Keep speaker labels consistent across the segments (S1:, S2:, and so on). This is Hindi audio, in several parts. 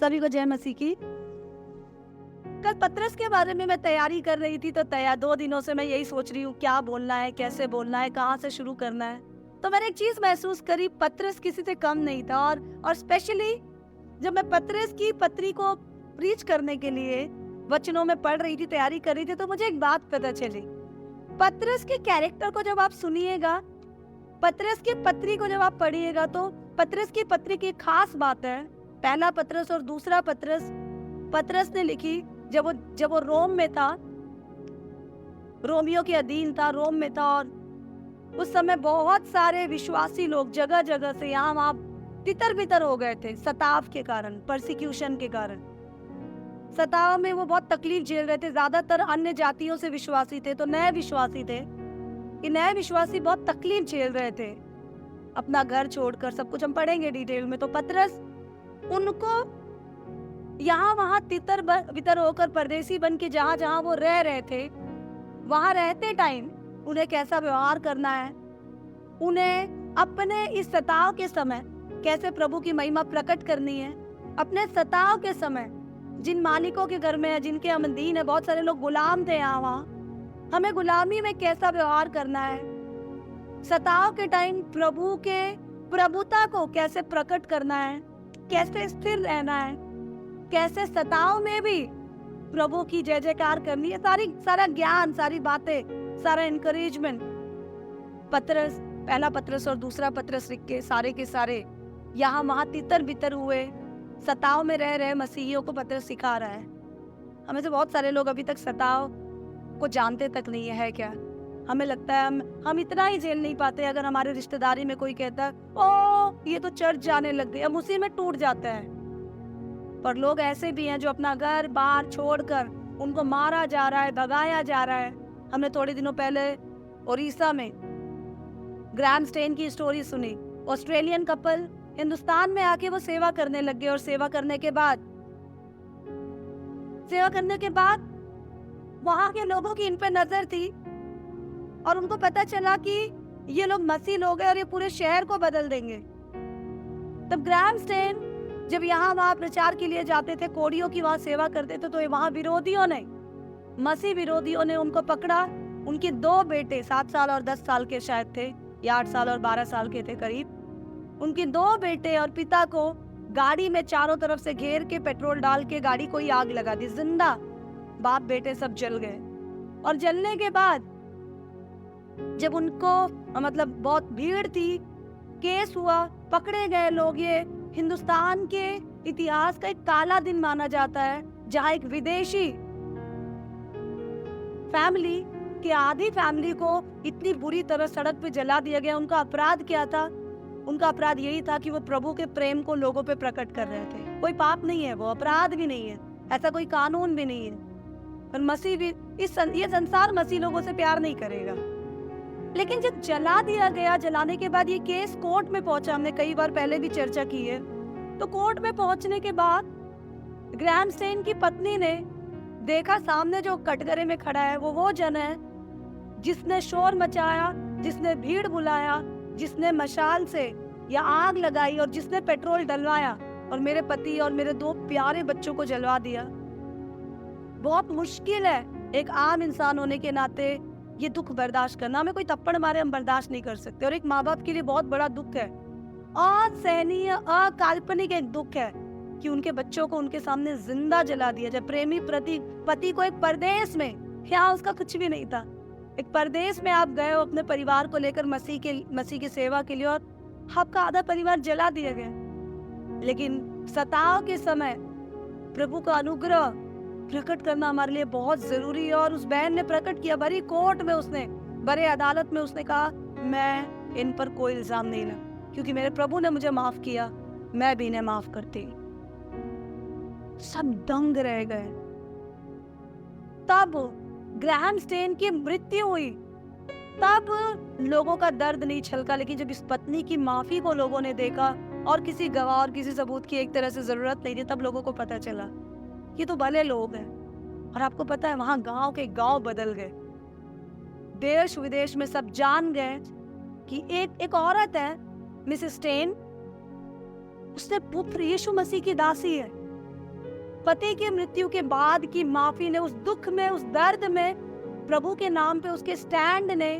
S1: सभी को जय मसीह की। कल पतरस के बारे में मैं तैयारी कर रही थी, तो 2 दिनों से मैं यही सोच रही हूँ क्या बोलना है, कैसे बोलना है, कहाँ से शुरू करना है। तो मैंने एक चीज महसूस करी, पतरस किसी से कम नहीं था। और स्पेशली जब मैं पतरस की पत्री को प्रीच करने के लिए वचनों में पढ़ रही थी, तैयारी कर रही थी, तो मुझे एक बात पता चली। पतरस के कैरेक्टर को जब आप सुनिएगा, पतरस की पत्री को जब आप पढ़िएगा, तो पतरस की पत्री की खास बात है, पहला पतरस और दूसरा पतरस पतरस ने लिखी जब वो रोम में था, रोमियो के अधीन था, रोम में था। और उस समय बहुत सारे विश्वासी लोग जगह जगह से यहाँ वहाँ तितर बितर हो गए थे, सताव के कारण, परसिक्यूशन के कारण। सताव में वो बहुत तकलीफ झेल रहे थे। ज्यादातर अन्य जातियों से विश्वासी थे, तो नए विश्वासी थे। ये नए विश्वासी बहुत तकलीफ झेल रहे थे, अपना घर छोड़कर। सब कुछ हम पढ़ेंगे डिटेल में। तो पतरस उनको यहाँ वहाँ तितर बितर होकर, परदेसी बन के जहाँ जहाँ वो रह रहे थे, वहाँ रहते टाइम उन्हें कैसा व्यवहार करना है, उन्हें अपने इस सताव के समय कैसे प्रभु की महिमा प्रकट करनी है। अपने सताव के समय जिन मालिकों के घर में है, जिनके हम अधीन है, बहुत सारे लोग गुलाम थे यहाँ वहाँ, हमें गुलामी में कैसा व्यवहार करना है। सताव के टाइम प्रभु के प्रभुता को कैसे प्रकट करना है, कैसे स्थिर रहना है, कैसे सताव में भी प्रभु की जय जयकार करनी है। सारा ज्ञान, सारी बातें, सारा एनकरेजमेंट पतरस, पहला पतरस और दूसरा पतरस लिख के सारे यहाँ वहाँ तितर बितर हुए सताव में रह रहे मसीहियों को पतरस सिखा रहा है। हमें से बहुत सारे लोग अभी तक सताव को जानते तक नहीं है क्या। हमें लगता है हम इतना ही झेल नहीं पाते। अगर हमारे रिश्तेदारी में कोई कहता है ओ ये तो चर्च जाने लग गई, हम उसी में टूट जाते हैं। पर लोग ऐसे भी हैं जो अपना घर बार छोड़कर, उनको मारा जा रहा है, भगाया जा रहा है। हमने थोड़े दिनों पहले उड़ीसा में ग्रैम स्टेन की स्टोरी सुनी। ऑस्ट्रेलियन कपल हिंदुस्तान में आके वो सेवा करने लग गए, और सेवा करने के बाद वहां के लोगों की इन पे नजर थी, और उनको पता चला कि ये लोग मसीह लोग हैं और ये पूरे शहर को बदल देंगे। तब ग्रैम स्टेन जब यहाँ वहाँ प्रचार के लिए जाते थे, कोड़ियों की वहाँ सेवा करते थे, तो वहाँ विरोधियों ने, मसीह विरोधियों ने उनको पकड़ा। उनके 2 बेटे 7 साल और 10 साल के शायद थे, या 8 साल और 12 साल के थे करीब। उनके 2 बेटे और पिता को गाड़ी में चारों तरफ से घेर के पेट्रोल डाल के गाड़ी को ही आग लगा दी। जिंदा बाप बेटे सब जल गए। और जलने के बाद जब उनको मतलब बहुत भीड़ थी, केस हुआ, पकड़े गए लोग। ये हिंदुस्तान के इतिहास का एक काला दिन माना जाता है, जहां एक विदेशी फैमिली की आधी फैमिली को इतनी बुरी तरह सड़क पे जला दिया गया। उनका अपराध क्या था? उनका अपराध यही था कि वो प्रभु के प्रेम को लोगों पे प्रकट कर रहे थे। कोई पाप नहीं है, वो अपराध भी नहीं है, ऐसा कोई कानून भी नहीं है। पर मसीह भी, ये संसार मसीह लोगों से प्यार नहीं करेगा। लेकिन जब जला दिया गया, जलाने के बाद ये केस कोर्ट में पहुंचा, हमने कई बार पहले भी चर्चा की है। तो कोर्ट में पहुंचने के बाद ग्रैम स्टेन की पत्नी ने देखा सामने जो कटघरे में खड़ा है, वो जन है जिसने शोर मचाया, जिसने भीड़ बुलाया, जिसने मशाल से या आग लगाई, और जिसने पेट्रोल डलवाया और मेरे पति और मेरे 2 प्यारे बच्चों को जलवा दिया। बहुत मुश्किल है एक आम इंसान होने के नाते ये दुख बर्दाश्त करना। हमें कोई थप्पड़ मारे हम बर्दाश्त नहीं कर सकते, और एक माँ बाप के लिए बहुत बड़ा दुख है, असहनीय, अकाल्पनिक एक दुख है कि उनके बच्चों को उनके सामने जिंदा जला दिया जाए। प्रेमी पति को एक परदेश में, यहाँ उसका कुछ भी नहीं था, एक परदेश में आप गए हो अपने परिवार को लेकर मसीह की सेवा के लिए, और आपका आधा परिवार जला दिया गया। लेकिन सताव के समय प्रभु का अनुग्रह प्रकट करना हमारे लिए बहुत जरूरी है। और उस बहन ने प्रकट किया, बड़ी कोर्ट में उसने, बड़े अदालत में उसने कहा, मैं इन पर कोई इल्जाम नहीं ला, क्योंकि मेरे प्रभु ने मुझे माफ किया, मैं भी इन्हें माफ करती। सब दंग रह गए। तब ग्रैम स्टेन की मृत्यु हुई, तब लोगों का दर्द नहीं छलका। लेकिन जब इस पत्नी की माफी को लोगों ने देखा, और किसी गवाह और किसी सबूत की एक तरह से जरूरत नहीं थी, तब लोगों को पता चला ये तो भले लोग हैं। और आपको पता है, वहां गांव के गांव बदल गए, देश विदेश में सब जान गए कि एक औरत है, मिसेस स्टेन, उसने पुत्र यीशु मसीह की दासी है। पति की मृत्यु के बाद की माफी ने, उस दुख में, उस दर्द में प्रभु के नाम पे उसके स्टैंड ने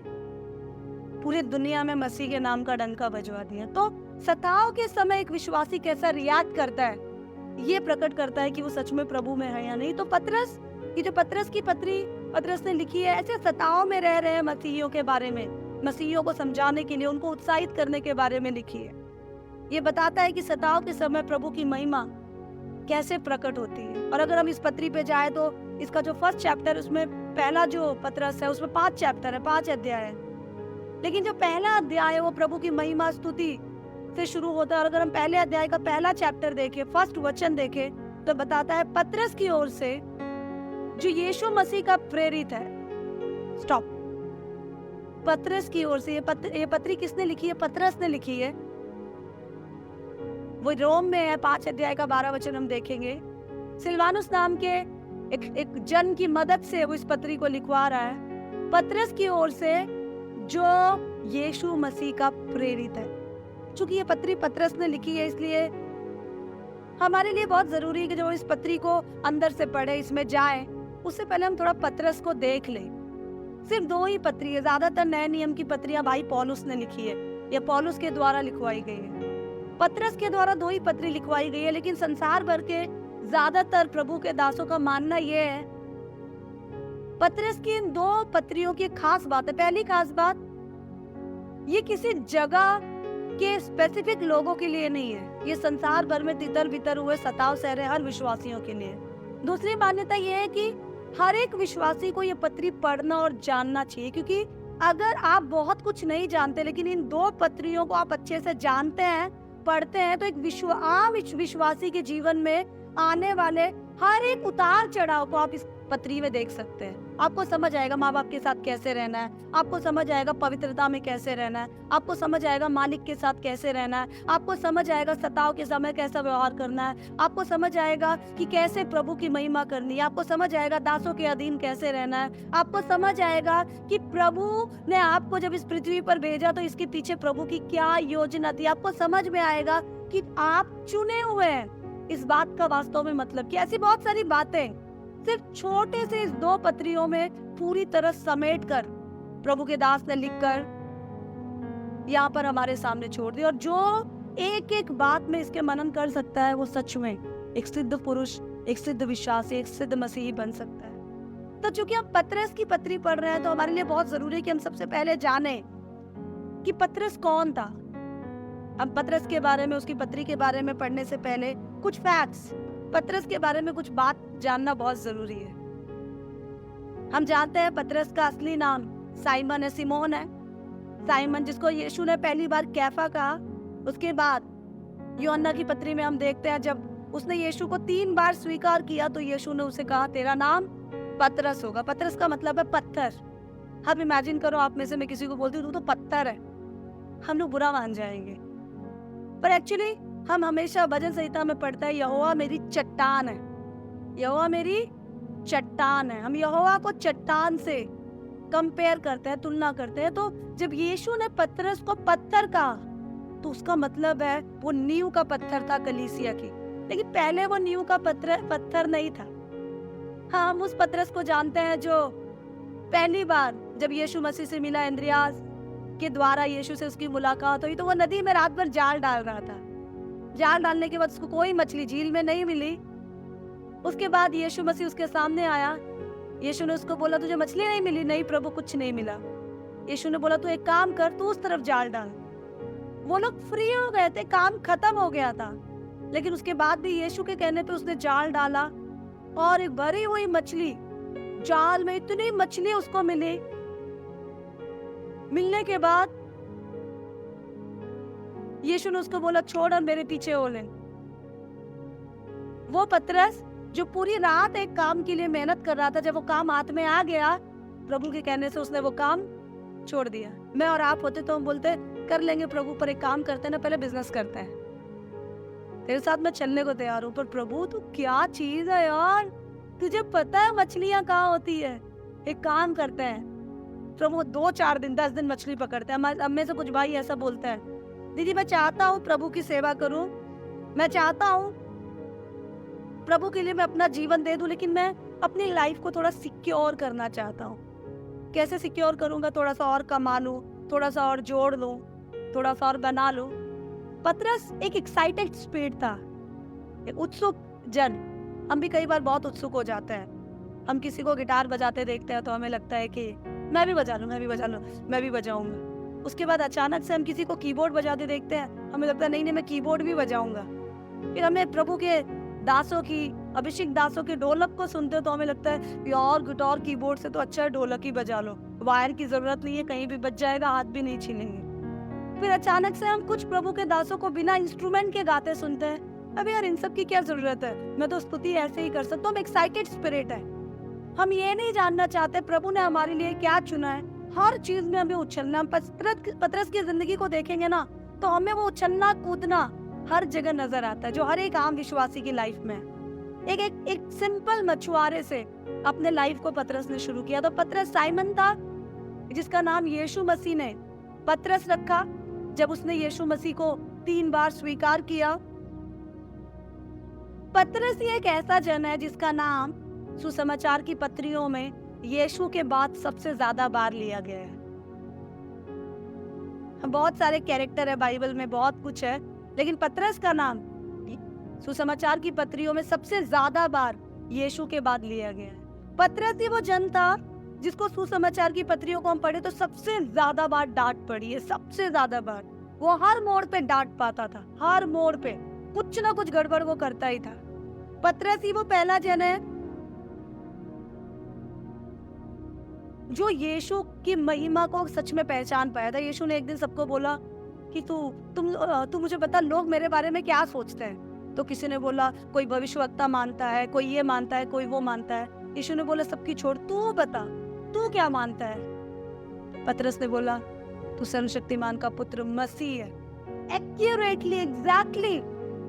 S1: पूरी दुनिया में मसीह के नाम का डंका बजवा दिया। तो सताव के समय एक विश्वासी कैसा रिएक्ट करता है, ये प्रकट करता है कि वो सच में प्रभु में है या नहीं। तो पतरस, ये जो पतरस की पत्री पतरस ने लिखी है, ऐसे सताव में रह रहे मसीहियों के बारे में, मसीहियों को समझाने के लिए, उनको उत्साहित करने के बारे में लिखी है। ये बताता है कि सताव के समय प्रभु की महिमा कैसे प्रकट होती है। और अगर हम इस पत्री पे जाए तो इसका जो फर्स्ट चैप्टर, उसमें पहला जो पतरस है उसमें 5 चैप्टर है, 5 अध्याय है, लेकिन जो पहला अध्याय है वो प्रभु की महिमा स्तुति से शुरू होता है। और अगर हम पहले अध्याय का पहला चैप्टर देखें, फर्स्ट वचन देखें, तो बताता है पतरस की ओर से जो यीशु मसीह का प्रेरित है। स्टॉप। पतरस की ओर से ये पत्री किसने लिखी है? पतरस ने लिखी है। वो रोम में है, 5 अध्याय का 12 वचन हम देखेंगे। सिलवानुस नाम के एक जन की मदद से वो इस पत्री को लिखवा रहा है, पतरस की ओर से जो यीशु मसीह का प्रेरित है। चूंकि ये पत्री पतरस ने लिखी है, इसलिए हमारे लिए बहुत जरूरी है कि जब इस पत्री को अंदर से पढ़े, इसमें जाए, उससे पहले हम थोड़ा पतरस को देख लें। सिर्फ 2 ही पत्री है, ज्यादातर नए नियम की पत्रियां भाई पौलुस ने लिखी है, या पौलुस के द्वारा लिखवाई गई है। पतरस के द्वारा 2 ही पत्री लिखवाई गई है, लेकिन संसार भर के ज्यादातर प्रभु के दासों का मानना यह है, पतरस की इन 2 पत्रियों की खास बात है। पहली खास बात, ये किसी जगह के स्पेसिफिक लोगों के लिए नहीं है, ये संसार भर में तितर बितर हुए सताव सह रहे हर विश्वासियों के लिए। दूसरी मान्यता यह है कि हर एक विश्वासी को ये पत्री पढ़ना और जानना चाहिए, क्योंकि अगर आप बहुत कुछ नहीं जानते लेकिन इन 2 पत्रियों को आप अच्छे से जानते हैं, पढ़ते हैं, तो एक आम विश्वासी के जीवन में आने वाले हर एक उतार चढ़ाव को आप इस पत्री में देख सकते हैं। आपको समझ आएगा माँ बाप के साथ कैसे रहना है, आपको समझ आएगा पवित्रता में कैसे रहना है, आपको समझ आएगा मालिक के साथ कैसे रहना है, आपको समझ आएगा सताव के समय कैसा व्यवहार करना है, आपको समझ आएगा कि कैसे प्रभु की महिमा करनी है, आपको समझ आएगा दासों के अधीन कैसे रहना है, आपको समझ आएगा कि प्रभु ने आपको जब इस पृथ्वी पर भेजा तो इसके पीछे प्रभु की क्या योजना थी। आपको समझ में आएगा कि आप चुने हुए हैं, इस बात का वास्तव में मतलब कि ऐसी बहुत सारी बातें सिर्फ छोटे से इस 2 पत्रियों में पूरी तरह समेट कर प्रभु के दास ने लिखकर यहाँ पर हमारे सामने छोड़ दी। और जो एक एक बात में इसके मनन कर सकता है, वो सच में एक सिद्ध पुरुष, एक सिद्ध विश्वासी, एक सिद्ध मसीही बन सकता है। तो चूंकि हम पतरस की पत्री पढ़ रहे हैं, तो हमारे लिए बहुत जरूरी है कि हम सबसे पहले जाने कि पतरस कौन था। हम पतरस के बारे में, उसकी पत्री के बारे में पढ़ने से पहले कुछ फैक्ट्स, पतरस के बारे में कुछ बात जानना बहुत जरूरी है। हम जानते हैं पतरस का असली नाम साइमन है, सिमोन है। साइमन जिसको यीशु ने पहली बार कैफा कहा। उसके बाद यूहन्ना की पत्री में हम देखते हैं जब उसने यीशु को 3 बार स्वीकार किया तो यीशु ने उसे कहा तेरा नाम पतरस होगा। पतरस का मतलब है पत्थर। अब इमेजिन करो आप में से मैं किसी को बोलती हूँ तू तो पत्थर है, हम लोग बुरा मान जाएंगे, पर एक्चुअली हम हमेशा भजन संहिता में पढ़ते हैं यहोवा मेरी चट्टान है, यहोवा मेरी चट्टान है। हम यहोवा को चट्टान से कंपेयर करते हैं, तुलना करते हैं। तो जब यीशु ने पतरस को पत्थर कहा तो उसका मतलब है वो नींव का पत्थर था कलीसिया की, लेकिन पहले वो नींव का पत्थर नहीं था। हाँ, हम उस पतरस को जानते हैं जो पहली बार जब यीशु मसीह से मिला, इंद्रियास के द्वारा यीशु से उसकी मुलाकात हुई, तो वो नदी में रात भर जाल डाल रहा था। जाल डालने के बाद उसको कोई मछली झील में नहीं मिली। उसके बाद यीशु मसीह उसके सामने आया। यीशु ने उसको बोला तुझे मछली नहीं मिली? नहीं प्रभु, कुछ नहीं मिला। यीशु ने बोला तू एक काम कर, तू उस तरफ जाल डाल। वो लोग फ्री हो गए थे, काम खत्म हो गया था, लेकिन उसके बाद भी यीशु के कहने पे उसने जाल डाला और एक भरी हुई मछली, जाल में इतनी मछली उसको मिली। मिलने के बाद यीशु ने उसको बोला छोड़ और मेरे पीछे हो ले। वो पतरस जो पूरी रात एक काम के लिए मेहनत कर रहा था, जब वो काम हाथ में आ गया प्रभु के कहने से उसने वो काम छोड़ दिया। मैं और आप होते तो हम बोलते कर लेंगे प्रभु, पर एक काम करते ना, पहले बिजनेस करते हैं, तेरे साथ मैं चलने को तैयार हूँ, पर प्रभु तू क्या चीज है यार, तुझे पता है मछलियां कहाँ होती है, एक काम करते हैं। प्रभु 2-4 दिन 10 दिन मछली पकड़ते हैं। हम में से कुछ भाई ऐसा बोलते हैं दीदी मैं चाहता हूँ प्रभु की सेवा करूं, मैं चाहता हूँ प्रभु के लिए मैं अपना जीवन दे दूं, लेकिन मैं अपनी लाइफ को थोड़ा सिक्योर करना चाहता हूँ। कैसे सिक्योर करूंगा? थोड़ा सा और कमा लूं, थोड़ा सा और जोड़ लूं, थोड़ा सा और बना लूं। पतरस एक एक्साइटेड स्पिरिट था, एक उत्सुक जन। हम भी कई बार बहुत उत्सुक हो जाते हैं। हम किसी को गिटार बजाते देखते हैं तो हमें लगता है कि मैं भी बजा लूं, मैं भी बजा लूं, मैं भी बजाऊंगा। उसके बाद अचानक से हम किसी को कीबोर्ड बजाते देखते हैं, हमें लगता है नहीं नहीं मैं कीबोर्ड भी बजाऊंगा। फिर हमें प्रभु के दासों की, अभिषेक दासों के ढोलक को सुनते तो हमें लगता है यार गिटार कीबोर्ड से तो अच्छा ढोलक ही बजा लो, वायर की जरूरत नहीं है, कहीं भी बज जाएगा, हाथ भी नहीं छीलेंगे। फिर अचानक से हम कुछ प्रभु के दासों को बिना इंस्ट्रूमेंट के गाते सुनते हैं। अबे यार इन सब की क्या जरूरत है, मैं तो स्तुति ऐसे ही कर सकता हूँ। एक्साइटेड स्पिरिट है। हम ये नहीं जानना चाहते प्रभु ने हमारे लिए क्या चुना है। हर चीज में हमें उछलना। पतरस की जिंदगी को देखेंगे ना तो हमें वो उछलना कूदना हर जगह नजर आता है, जो हर एक आम विश्वासी की लाइफ में है। एक सिंपल मछुआरे से अपने लाइफ को पतरस ने शुरू किया। तो पतरस साइमन था जिसका नाम यीशु मसीह ने पतरस रखा जब उसने यीशु मसीह को 3 बार स्वीकार किया। पतरस ये एक ऐसा जन है जिसका नाम सुसमाचार की पत्रियों में यीशु के बाद सबसे ज्यादा बार लिया गया है। बहुत सारे कैरेक्टर है बाइबल में, बहुत कुछ है, लेकिन पतरस का नाम सुसमाचार की पत्रियों में सबसे ज्यादा बार यीशु के बाद लिया गया है। पतरस ही वो जन था जिसको सुसमाचार की पत्रियों को हम पढ़े तो सबसे ज्यादा बार डांट पड़ी है, सबसे ज्यादा बार। वो हर मोड़ पे डांट पाता था, हर मोड़ पे कुछ ना कुछ गड़बड़ वो करता ही था। पतरस ही वो पहला जन है जो यीशु की महिमा को सच में पहचान पाया था। यीशु ने एक दिन सबको बोला कि तू मुझे बता लोग मेरे बारे में क्या सोचते हैं। तो किसी ने बोला कोई भविष्यवक्ता मानता है, कोई ये मानता है, कोई वो मानता है। यीशु ने बोला सबकी छोड़, तू बता तू क्या मानता है। पतरस ने बोला तू सर्वशक्तिमान का पुत्र मसीह है। एक्यूरेटली, एग्जैक्टली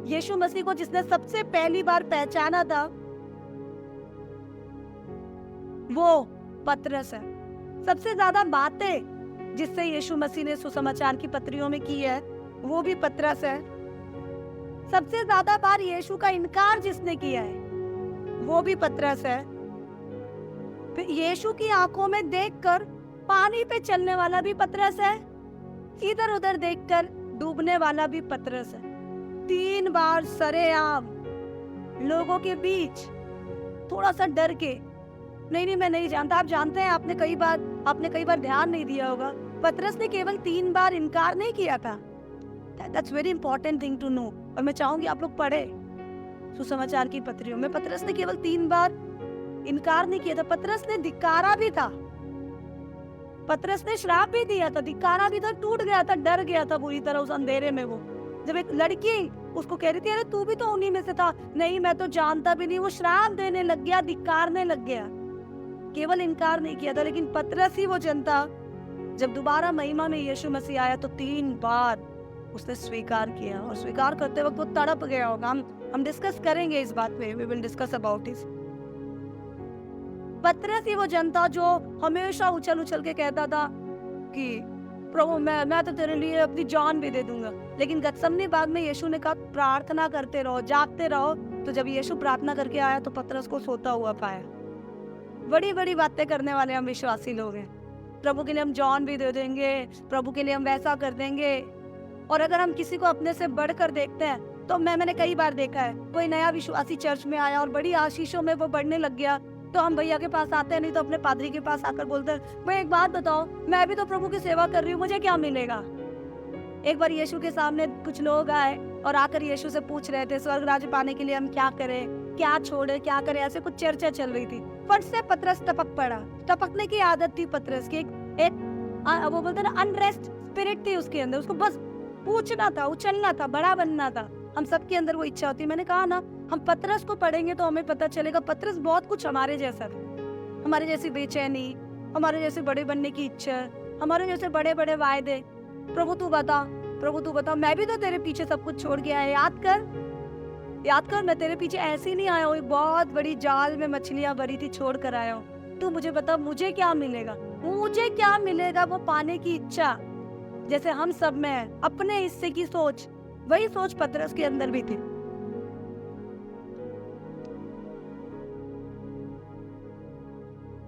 S1: यीशु मसीह को जिसने सबसे पहली बार पहचाना था वो पतरस है। सबसे ज्यादा बातें जिससे यीशु मसीह ने सुसमाचार की पत्रियों में की है वो भी पतरस है। सबसे ज्यादा बार यीशु का इनकार जिसने किया है वो भी पतरस है। फिर यीशु की आंखों में देखकर पानी पे चलने वाला भी पतरस है, इधर उधर देखकर डूबने वाला भी पतरस है। 3 बार सरेआम लोगों के बीच थोड़ा सा डर के, नहीं मैं नहीं जानता। आप जानते हैं, आपने कई बार ध्यान नहीं दिया होगा, पतरस ने केवल 3 बार इनकार नहीं किया था। That's very important thing to know. और मैं चाहूंगी आप लोग पढ़े सुसमाचार की पत्रियों में। पतरस ने केवल 3 बार इनकार नहीं किया था, पतरस ने धिक्कारा भी था, पतरस ने श्राप भी दिया था, धिक्कारा भी था, टूट गया था, डर गया था बुरी तरह उस अंधेरे में। वो जब एक लड़की उसको कह रही थी अरे तू भी तो उन्हीं में से था, नहीं मैं तो जानता भी नहीं, वो श्राप देने लग गया, धिक्कारने लग गया। केवल इनकार नहीं किया था। लेकिन पतरस ही वो जनता जब दोबारा महिमा में यीशु मसीह आया तो 3 बार उसने स्वीकार किया, और स्वीकार करते वक्त वो तड़प गया होगा। हम डिस्कस करेंगे इस बात पे, we will discuss about it. पतरस ही वो जनता जो हमेशा उछल उछल के कहता था कि प्रभु मैं तो तेरे लिए अपनी जान भी दे दूंगा। लेकिन गतसमनी बाग में यीशु ने कहा प्रार्थना करते रहो, जागते रहो। तो जब यीशु प्रार्थना करके आया तो पतरस को सोता हुआ पाया। बड़ी बड़ी बातें करने वाले हम विश्वासी लोग हैं। प्रभु के लिए हम जान भी दे देंगे, प्रभु के लिए हम वैसा कर देंगे। और अगर हम किसी को अपने से बढ़कर देखते हैं तो मैंने कई बार देखा है, कोई नया विश्वासी चर्च में आया और बड़ी आशीषों में वो बढ़ने लग गया तो हम भैया के पास आते हैं, नहीं तो अपने पादरी के पास आकर बोलते हैं भाई एक बात बताओ, मैं भी तो प्रभु की सेवा कर रही हूँ, मुझे क्या मिलेगा। एक बार यीशु के सामने कुछ लोग आए और आकर यीशु से पूछ रहे थे स्वर्ग राज्य पाने के लिए हम क्या करें, क्या छोड़े, क्या करें, ऐसे कुछ चर्चा चल रही थी। फट से पतरस टपक पड़ा। टपकने की आदत थी पतरस की, एक वो बोलते ना अनरेस्ट स्पिरिट थी उसके अंदर, उसको बस पूछना था, उछलना था, बड़ा बनना था। हम सबके अंदर वो इच्छा होती है। मैंने कहा ना हम पतरस को पढ़ेंगे तो हमें पता चलेगा पतरस बहुत कुछ हमारे जैसा था, हमारे जैसी बेचैनी, हमारे जैसे बड़े बनने की इच्छा, हमारे जैसे बड़े बड़े वायदे। प्रभु तू बता, प्रभु तू बता, मैं भी तो तेरे पीछे सब कुछ छोड़ के आया, याद कर मैं तेरे पीछे ऐसे ही नहीं आया हूँ, बहुत बड़ी जाल में मछलियां भरी थी छोड़ कर आया हूँ। तू मुझे बता मुझे क्या मिलेगा, मुझे क्या मिलेगा। वो पाने की इच्छा जैसे हम सब में है, अपने हिस्से की सोच, वही सोच पतरस के अंदर भी थी।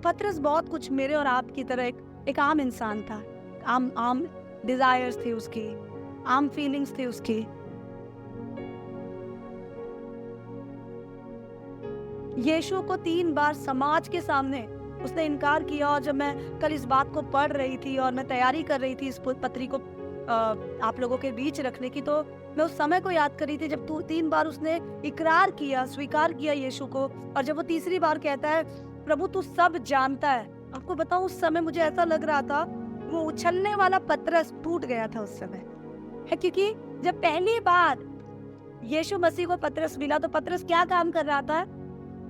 S1: पतरस बहुत कुछ मेरे और आपकी तरह एक आम इंसान था। आम आम डिजायर्स थी उसकी, आम फीलिंग्स थी उसकी। यीशु को 3 बार समाज के सामने उसने इनकार किया। और जब मैं कल इस बात को पढ़ रही थी और मैं तैयारी कर रही थी इस पत्री को आप लोगों के बीच रखने की, तो मैं उस समय को याद कर रही थी जब 3 बार उसने इकरार किया, स्वीकार किया यीशु को। और जब वो तीसरी बार कहता है, प्रभु तू सब जानता है। आपको बताऊं, उस समय मुझे ऐसा लग रहा था वो उछलने वाला पतरस टूट गया था उस समय है। क्योंकि जब पहली बार यीशु मसीह को पतरस मिला तो पतरस क्या काम कर रहा था?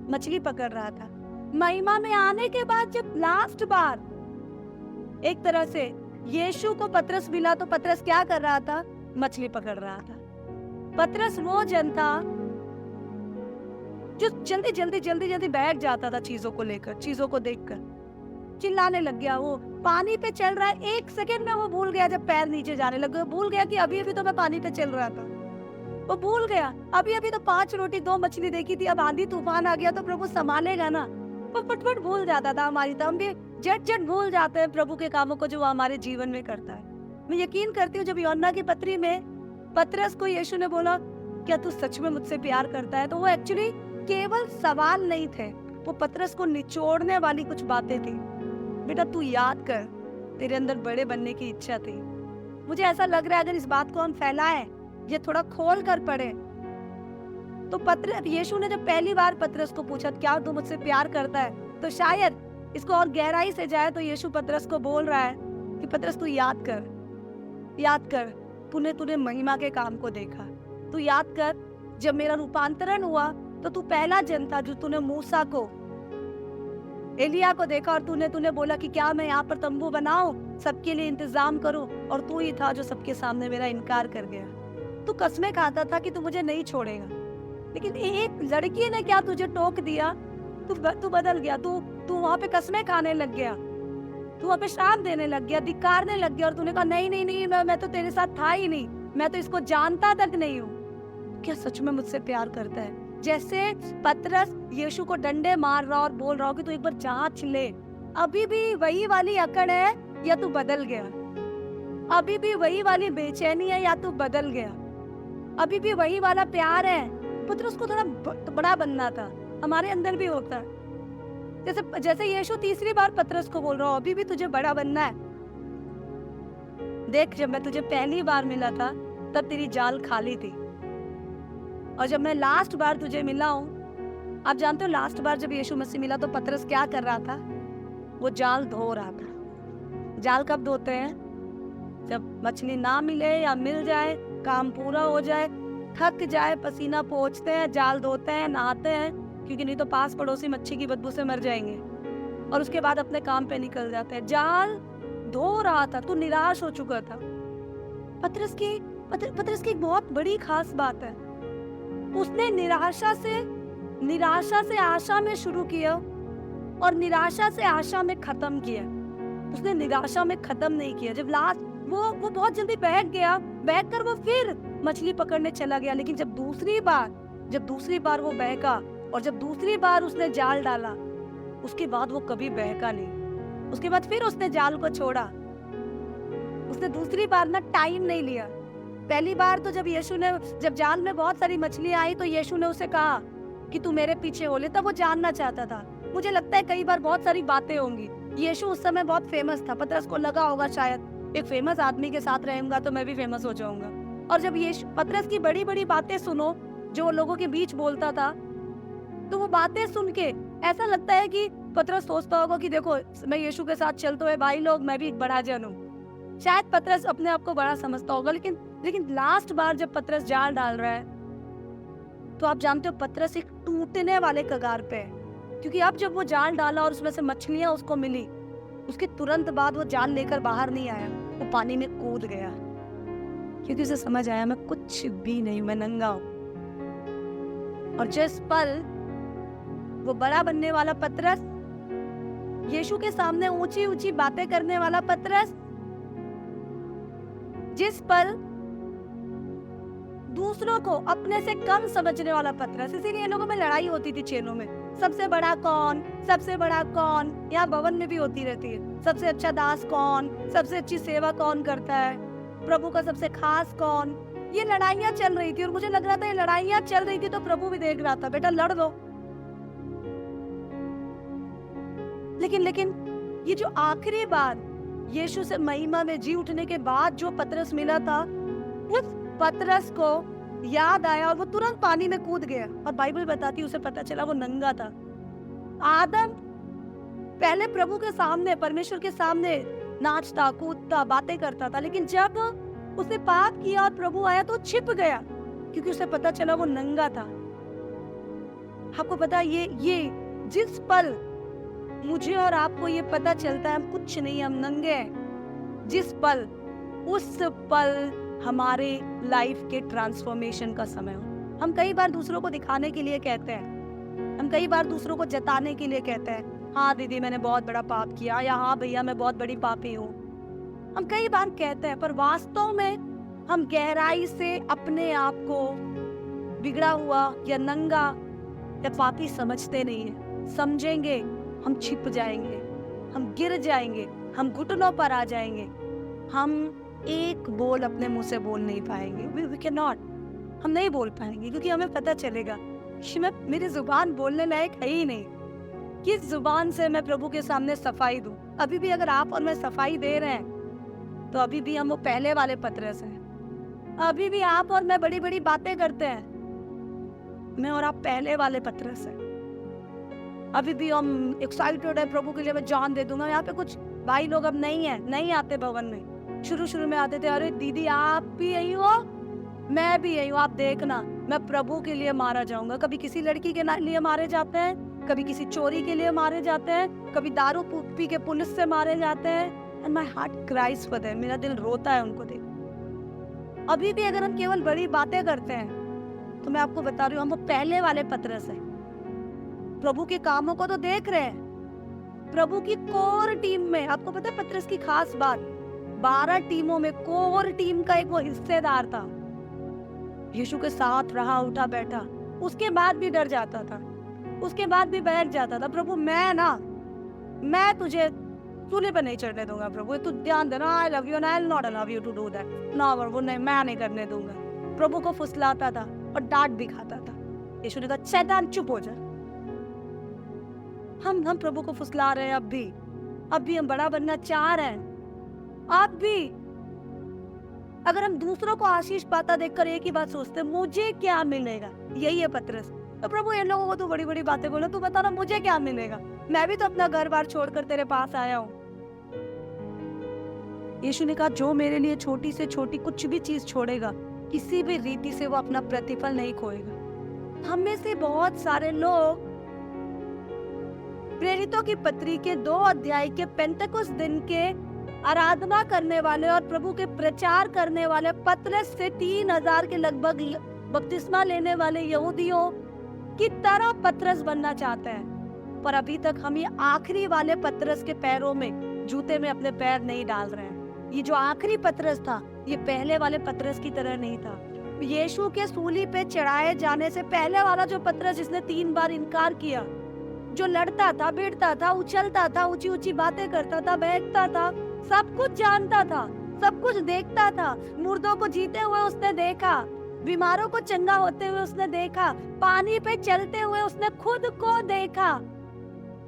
S1: मछली पकड़ रहा था। महिमा में आने के बाद जब लास्ट बार एक तरह से यीशु को पतरस मिला तो पतरस क्या कर रहा था? मछली पकड़ रहा था। पतरस वो जन था जो जल्दी जल्दी जल्दी जल्दी बैठ जाता था चीजों को लेकर, चीजों को देखकर। चिल्लाने लग गया। वो पानी पे चल रहा है, 1 सेकंड में वो भूल गया। जब पैर नीचे जाने लगे भूल गया कि अभी अभी तो मैं पानी पे चल रहा था। वो भूल गया अभी अभी तो 5 रोटी 2 मछली देखी थी, अब आंधी तूफान आ गया तो प्रभु संभालेगा ना। वो फटफट भूल जाता था। हमारी तो हम भी झट झट भूल जाते हैं प्रभु के कामों को जो वो हमारे जीवन में करता है। मैं यकीन करती हूँ जब यूहन्ना की पत्री में पतरस को यीशु ने बोला क्या तू सच में मुझसे प्यार करता है, तो वो एक्चुअली केवल सवाल नहीं थे, वो पतरस को निचोड़ने वाली कुछ बातें थी। बेटा तू याद कर, तेरे अंदर बड़े बनने की इच्छा थी। मुझे ऐसा लग रहा है अगर इस बात को हम फैलाएं, ये थोड़ा खोल कर पढ़े, तो पतरस, यीशु ने जब पहली बार पतरस को पूछा क्या तू मुझसे प्यार करता है, तो शायद इसको और गहराई से जाए तो यीशु पतरस को बोल रहा है कि पतरस तू याद कर, तूने महिमा के काम को देखा। तू याद कर जब मेरा रूपांतरण हुआ तो तू पहला जन था जो तूने मूसा को, एलिया को देखा और तूने बोला कि क्या मैं यहाँ पर तंबू बनाऊं, सबके लिए इंतजाम करूं, और तू ही था जो सबके सामने मेरा इनकार कर गया। तू कसमें खाता था कि तू मुझे नहीं छोड़ेगा, लेकिन एक लड़की ने क्या तुझे टोक दिया, तू बदल गया। तू वहां पे कसमें खाने लग गया, तू वहां पे श्राप देने लग गया, धिक्कारने लग गया, और तूने कहा नहीं मैं तो तेरे साथ था ही नहीं, मैं तो इसको जानता तक नहीं हूँ। क्या सच में मुझसे प्यार करता है? जैसे पतरस यीशु को डंडे मार रहा और बोल रहा हो कि तू एक बार जांच ले, अभी भी वही वाली अकड़ है या तू बदल गया? अभी भी वही वाली बेचैनी है या तू बदल गया? अभी भी वही वाला प्यार है? पतरस को थोड़ा बड़ा बनना था। हमारे अंदर भी होता है। जैसे यीशु तीसरी बार पतरस को बोल रहा हो अभी भी तुझे बड़ा बनना है। देख जब मैं तुझे पहली बार मिला था तब तेरी जाल खाली थी, और जब मैं लास्ट बार तुझे मिला हूँ, आप जानते हो लास्ट बार जब यीशु मसीह मिला तो पतरस क्या कर रहा था? वो जाल धो रहा था। जाल कब धोते हैं? जब मछली ना मिले या मिल जाए, काम पूरा हो जाए, थक जाए, पसीना पोंछते हैं, जाल धोते हैं, नहाते हैं, क्योंकि नहीं तो पास पड़ोसी मच्छी की बदबू से मर जाएंगे, और उसके बाद अपने काम पे निकल जाते हैं। जाल धो रहा था, तू निराश हो चुका था। पतरस की एक बहुत बड़ी खास बात है, उसने निराशा से आशा में शुरू किया और निराशा से आशा में खत्म किया। उसने निराशा में खत्म नहीं किया। जब लास्ट वो बहुत जल्दी बैठ कर वो फिर मछली पकड़ने चला गया, लेकिन जब दूसरी बार वो बहका और जब दूसरी बार उसने जाल डाला, उसके बाद वो कभी बहका नहीं। उसके बाद फिर उसने जाल को छोड़ा। उसने दूसरी बार ना टाइम नहीं लिया। पहली बार तो जब जाल में बहुत सारी मछलियां आई तो यीशु ने उसे कहा कि तू मेरे पीछे हो ले, तब वो जानना चाहता था। मुझे लगता है कई बार बहुत सारी बातें होंगी। यीशु उस समय बहुत फेमस था, पतरस को लगा होगा शायद एक फेमस आदमी के साथ रहूंगा तो मैं भी फेमस हो जाऊंगा। और जब पतरस की बड़ी बड़ी बातें सुनो जो लोगों के बीच बोलता था, तो वो बातें सुन के ऐसा लगता है कि पतरस सोचता होगा कि देखो मैं यीशु के साथ चलते हुए भाई लोग, मैं भी एक बड़ा जन हूँ। शायद पतरस अपने आप को बड़ा समझता होगा, लेकिन लास्ट बार जब पतरस जाल डाल रहा है तो आप जानते हो पतरस एक टूटने वाले कगार पे है, क्योंकि अब जब वो जाल डाला और उसमें से मछलियां उसको मिली, उसके तुरंत बाद वो जाल लेकर बाहर नहीं आया, वो पानी में कूद गया, क्योंकि उसे समझ आया मैं कुछ भी नहीं, मैं नंगा हूं। और जिस पल वो बड़ा बनने वाला पतरस, यीशु के सामने ऊंची ऊंची बातें करने वाला पतरस, जिस पल दूसरों को अपने से कम समझने वाला पतरस, इसीलिए लोगों में लड़ाई होती थी चेलों में, सबसे बड़ा कौन, सबसे बड़ा कौन, यहाँ भवन में भी होती रहती है। सबसे अच्छा दास कौन, सबसे अच्छी सेवा कौन करता है, प्रभु का सबसे खास कौन। ये लड़ाइयाँ चल रही थी और मुझे लग रहा था ये लड़ाइयाँ चल रही थी तो प्रभु भी देख रहा था, बेटा लड़ लो। लेकिन ये जो आखिरी बार यीशु से महिमा में जी उठने के बाद जो पतरस मिला था, उस पतरस को याद आया और वो तुरंत पानी में कूद गया। और बाइबल बताती है उसे पता चला वो नंगा था। आदम पहले प्रभु के सामने, परमेश्वर के सामने नाचता, कूदता, बातें करता था, लेकिन जब उसने पाप किया और प्रभु आया तो छिप गया, क्योंकि उसे पता चला वो नंगा था। आपको पता ये जिस पल मुझे और आपको ये पता चलता है हम कुछ नहीं, हम नंगे हैं, जिस पल, उस पल हमारे लाइफ के ट्रांसफॉर्मेशन का समय हो। हम कई बार दूसरों को दिखाने के लिए कहते हैं, हम कई बार दूसरों को जताने के लिए कहते हैं, हाँ दीदी मैंने बहुत बड़ा पाप किया, या हाँ भैया मैं बहुत बड़ी पापी हूँ। हम कई बार कहते हैं, पर वास्तव में हम गहराई से अपने आप को बिगड़ा हुआ या नंगा या पापी समझते नहीं है। समझेंगे हम छिप जाएंगे, हम गिर जाएंगे, हम घुटनों पर आ जाएंगे, हम एक बोल अपने मुंह से बोल नहीं पाएंगे। we cannot, हम नहीं बोल पाएंगे, क्योंकि हमें पता चलेगा कि मेरी जुबान बोलने लायक है ही नहीं। किस जुबान से मैं प्रभु के सामने सफाई दूं? अभी भी अगर आप और मैं सफाई दे रहे हैं तो अभी भी हम वो पहले वाले पतरस हैं। अभी भी आप और मैं बड़ी बड़ी बातें करते हैं, मैं और आप पहले वाले पतरस हैं। अभी भी हम एक्साइटेड है प्रभु के लिए, मैं जान दे दूंगा। यहाँ पे कुछ भाई लोग अब नहीं है, नहीं आते भवन में। शुरू में आते थे, अरे दीदी आप भी यही हो, मैं भी यही हूँ, आप देखना मैं प्रभु के लिए मारा जाऊंगा। कभी किसी लड़की के लिए मारे जाते हैं, कभी किसी चोरी के लिए मारे जाते हैं, कभी दारू पी के पुलिस से मारे जाते हैं। And my heart cries for them, मेरा दिल रोता है उनको देख। अभी भी अगर हम केवल बड़ी बातें करते हैं तो मैं आपको बता रही हूँ हम वो पहले वाले पतरस हैं। प्रभु के कामों को तो देख रहे हैं, प्रभु की कोर टीम में। आपको पता है पतरस की खास बात, 12 टीमों में कोर टीम का एक वो हिस्सेदार था। यीशु के साथ रहा, उठा बैठा, उसके बाद भी डर जाता था, उसके बाद भी बैठ जाता था, प्रभु मैं तुझे सूली पर नहीं चढ़ने दूंगा। प्रभु तू ध्यान देना, I love you and I will not allow you to do that. ना प्रभु नहीं, मैं नहीं करने दूंगा। प्रभु को फुसलाता था और डांट भी खाता था। यीशु ने कहा शैतान चुप हो जा। हम प्रभु को फुसला रहे हैं अब भी हम बड़ा बनना चाह रहे हैं। आप भी अगर हम दूसरों को आशीष पाता देखकर एक ही बात सोचते हैं, मुझे क्या मिलेगा, यही है पतरस। तो प्रभु इन लोगों को तो बड़ी बड़ी बातें बोलो, तू बता ना मुझे क्या मिलेगा, मैं भी तो अपना घर बार छोड़कर तेरे पास आया हूँ। यीशु ने कहा जो मेरे लिए छोटी से छोटी कुछ भी चीज छोड़ेगा, किसी भी रीति से वो अपना प्रतिफल नहीं खोएगा। हम में से बहुत सारे लोग प्रेरितों की पत्री के 2 अध्याय के पेंतकुस्त दिन के आराधना करने वाले और प्रभु के प्रचार करने वाले पतरस से 3000 के लगभग बपतिस्मा लेने वाले यहूदियों की तरह पतरस बनना चाहते हैं, पर अभी तक हम ये आखिरी वाले पतरस के पैरों में, जूते में अपने पैर नहीं डाल रहे हैं। ये जो आखिरी पतरस था ये पहले वाले पतरस की तरह नहीं था। यीशु के सूली पे चढ़ाए जाने से पहले वाला जो पतरस जिसने 3 बार इनकार किया, जो लड़ता था, भिड़ता था, उछलता था, ऊंची ऊंची बातें करता था, बहकता था, सब कुछ जानता था, सब कुछ देखता था, मुर्दों को जीते हुए उसने देखा, बीमारों को चंगा होते हुए उसने देखा, पानी पे चलते हुए उसने खुद को देखा,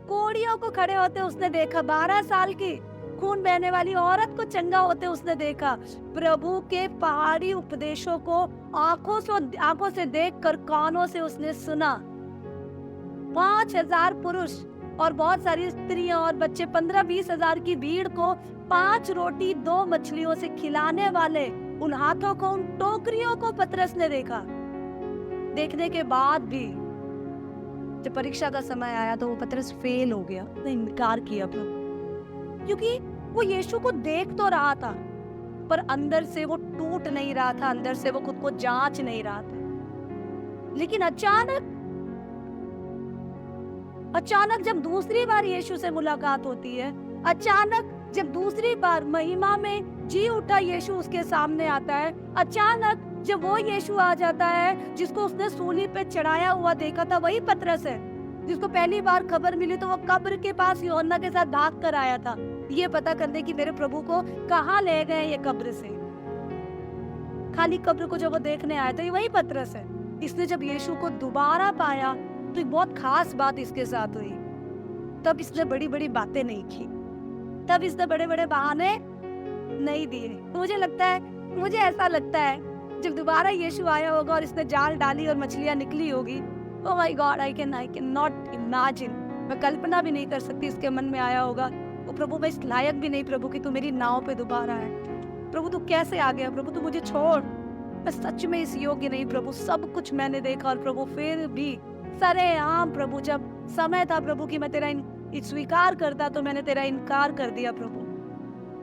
S1: कोड़ियों को खड़े होते उसने देखा, 12 साल की खून बहने वाली औरत को चंगा होते उसने देखा, प्रभु के पहाड़ी उपदेशों को आंखों से देखकर कानों से उसने सुना। 5000 पुरुष और बहुत सारी स्त्रियां और बच्चे, 15-20 हजार की भीड़ को 5 रोटी 2 मछलियों से खिलाने वाले उन हाथों को, उन टोकरियों को पतरस ने देखा। देखने के बाद भी जब परीक्षा का समय आया तो वो पतरस फेल हो गया, उसने इनकार किया प्रभु, क्योंकि वो यीशु को देख तो रहा था पर अंदर से वो टूट नहीं रहा था, अंदर से वो खुद को जांच नहीं रहा था। लेकिन अचानक जब दूसरी बार यीशु से मुलाकात होती है, अचानक जब दूसरी बार महिमा में जी उठा यीशु उसके सामने आता है, अचानक जब वो यीशु आ जाता है जिसको उसने सूली पे चढ़ाया हुआ देखा था, वही पतरस है जिसको पहली बार खबर मिली तो वो कब्र के पास यूहन्ना के साथ भाग कर आया था, ये पता करने कि मेरे प्रभु को कहाँ ले गए ये कब्र से। खाली कब्र को जब वो देखने आया था, ये वही पतरस है। इसने जब यीशु को दोबारा पाया तो एक बहुत खास बात इसके साथ हुई। तब इसने बड़ी बड़ी बातें नहीं की, तब इसने बड़े बड़े बहाने नहीं दिए। मुझे लगता है, मुझे ऐसा लगता है जब दोबारा यीशु आया होगा और इसने जाल डाली और मछलियां निकली होगी, oh my God, I can not imagine, मैं कल्पना भी नहीं कर सकती इसके मन में आया होगा, वो प्रभु मैं इस लायक भी नहीं प्रभु कि तू मेरी नाव पे दोबारा है। प्रभु तू कैसे आ गया, प्रभु तू मुझे छोड़, मैं सच में इस योग्य नहीं प्रभु, सब कुछ मैंने देखा और प्रभु फिर भी सरेआम प्रभु जब समय था प्रभु कि मैं तेरा स्वीकार करता तो मैंने तेरा इनकार कर दिया प्रभु।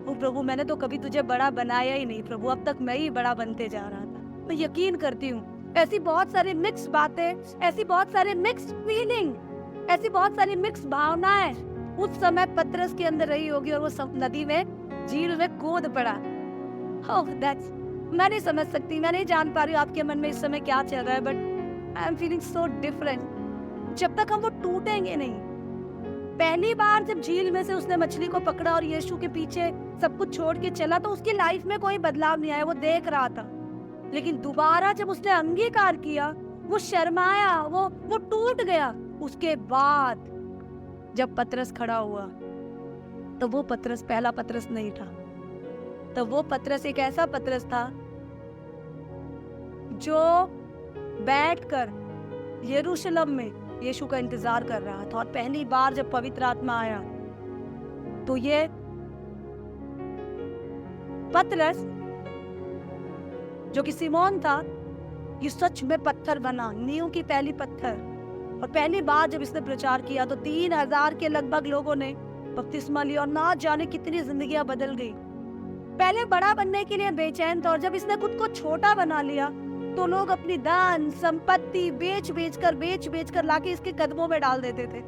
S1: ओ प्रभु मैंने तो कभी तुझे बड़ा बनाया ही नहीं प्रभु, अब तक मैं ही बड़ा बनते जा रहा था। मैं यकीन करती हूँ ऐसी बहुत सारी मिक्स बातें, ऐसी बहुत सारे मिक्स फीलिंग, ऐसी बहुत सारी मिक्स भावनाएं उस समय पतरस के अंदर रही होगी और वो सब नदी में, झील में कूद पड़ा। Oh, that's, मैं नहीं समझ सकती, मैं नहीं जान पा रही हूँ आपके मन में इस समय क्या चल रहा है, but I am feeling so different. जब तक हम वो टूटेंगे नहीं, पहली बार जब झील में से उसने मछली को पकड़ा और यीशु के पीछे सब कुछ छोड़ के चला तो उसकी लाइफ में कोई बदलाव नहीं आया, वो देख रहा था। लेकिन दोबारा जब उसने अंगीकार किया, वो शर्माया, वो टूट गया। उसके बाद जब पतरस खड़ा हुआ तो वो पतरस पहला पतरस नहीं था, तो वो पतरस एक ऐसा पतरस था जो बैठकर यरूशलेम में यीशु का इंतजार कर रहा था। और पहली बार जब पवित्र आत्मा आया तो ये पतरस जो कि सिमोन था, ये सच में पत्थर बना, नींव की पहली पत्थर। और पहली बार जब इसने प्रचार किया तो 3000 के लगभग लोगों ने बपतिस्मा लिया और ना जाने कितनी जिंदगियां बदल गई। पहले बड़ा बनने के लिए बेचैन था और जब इसने खुद को छोटा बना लिया तो लोग अपनी धन संपत्ति बेच बेच कर लाके इसके कदमों में डाल देते थे।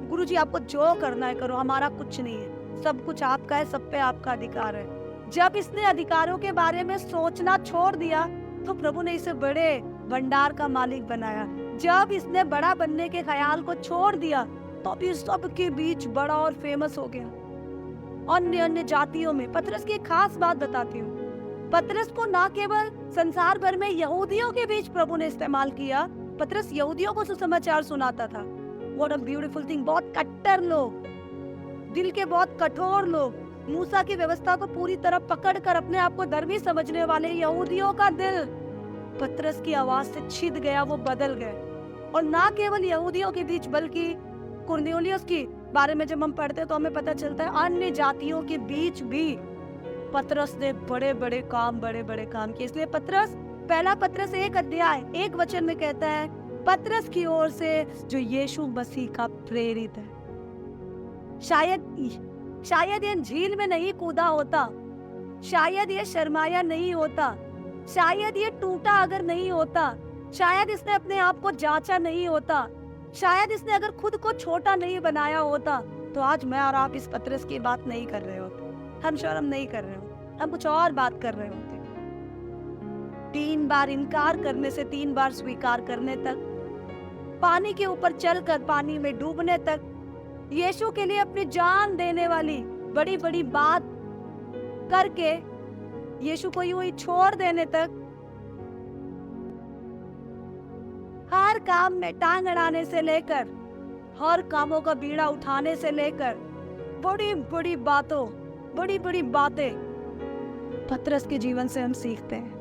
S1: गुरुजी आपको जो करना है करो, हमारा कुछ नहीं है, सब कुछ आपका है, सब पे आपका अधिकार है। जब इसने अधिकारों के बारे में सोचना छोड़ दिया तो प्रभु ने इसे बड़े भंडार का मालिक बनाया। जब इसने बड़ा बनने के ख्याल को छोड़ दिया तो ये सबके बीच बड़ा और फेमस हो गया। अन्य अन्य जातियों में पतरस की एक खास बात बताती हूँ, पतरस को ना केवल संसार भर में यहूदियों के बीच प्रभु ने इस्तेमाल किया, पतरस यहूदियों को सुसमाचार सुनाता था। What a beautiful thing. बहुत कट्टर लोग, दिल के बहुत कठोर लोग, मूसा की व्यवस्था को पूरी तरह पकड़कर अपने आप को धर्मी समझने वाले यहूदियों का दिल पतरस की आवाज से छिद गया, वो बदल गए। और ना केवल यहूदियों के बीच बल्कि कुरनेलियुस की बारे में जब हम पढ़ते हैं तो हमें पता चलता है अन्य जातियों के बीच भी पतरस ने बड़े बड़े काम किए। इसलिए पतरस, पहला पतरस 1 अध्याय 1 वचन में कहता है, पतरस की ओर से जो यीशु मसीह का प्रेरित है। शायद ये झील में नहीं कूदा होता, शायद ये शर्माया नहीं होता, शायद ये टूटा अगर नहीं होता, शायद इसने अपने आप को जांचा नहीं होता, शायद इसने अगर खुद को छोटा नहीं बनाया होता तो आज मैं और आप इस पतरस की बात नहीं कर रहे होते। हम शर्म नहीं कर रहे होते, हम कुछ और बात कर रहे होते। 3 बार इनकार करने से 3 बार स्वीकार करने तक, पानी के ऊपर चलकर पानी में डूबने तक, यीशु के लिए अपनी जान देने वाली बड़ी बड़ी बात करके यीशु को यूं ही छोड़ देने तक, हर काम में टांग अड़ाने से लेकर हर कामों का बीड़ा उठाने से लेकर बड़ी बड़ी बातें पतरस के जीवन से हम सीखते हैं।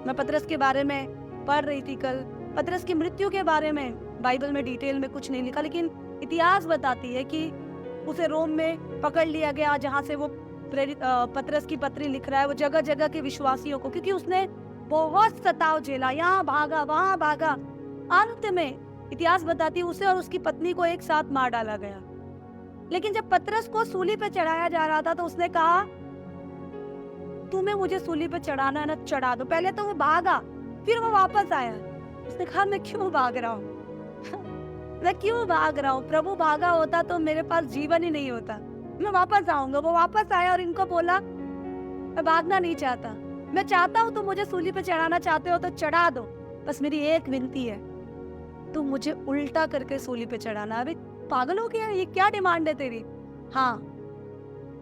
S1: मैं पतरस के बारे में पढ़ रही थी कल, पतरस की मृत्यु के बारे में बाइबल में डिटेल में कुछ नहीं लिखा, लेकिन इतिहास बताती है कि उसे रोम में पकड़ लिया गया, जहां से वो प्रेरित पतरस की पत्री लिख रहा है, वो जगह जगह के विश्वासियों को, क्योंकि उसने बहुत सताव झेला, यहाँ भागा वहां भागा। अंत में इतिहास बताती है उसे और उसकी पत्नी को एक साथ मार डाला गया। लेकिन जब पतरस को सूली पे चढ़ाया जा रहा था तो उसने कहा, तुम्हें मुझे सूली पे चढ़ाना है ना, चढ़ा दो। पहले तो वो भागा, फिर वो वापस आया। उसने कहा मैं क्यों भाग रहा हूँ मैं क्यों भाग रहा हूँ, प्रभु भागा होता तो मेरे पास जीवन ही नहीं होता, मैं वापस आऊंगा। वो वापस आया और इनको बोला मैं भागना नहीं चाहता, मैं चाहता हूँ तुम मुझे सूली पे चढ़ाना चाहते हो तो चढ़ा दो, बस मेरी एक विनती है, तू मुझे उल्टा करके सूली पे चढ़ाना। अबे पागल हो गया, ये क्या डिमांड है तेरी? हाँ,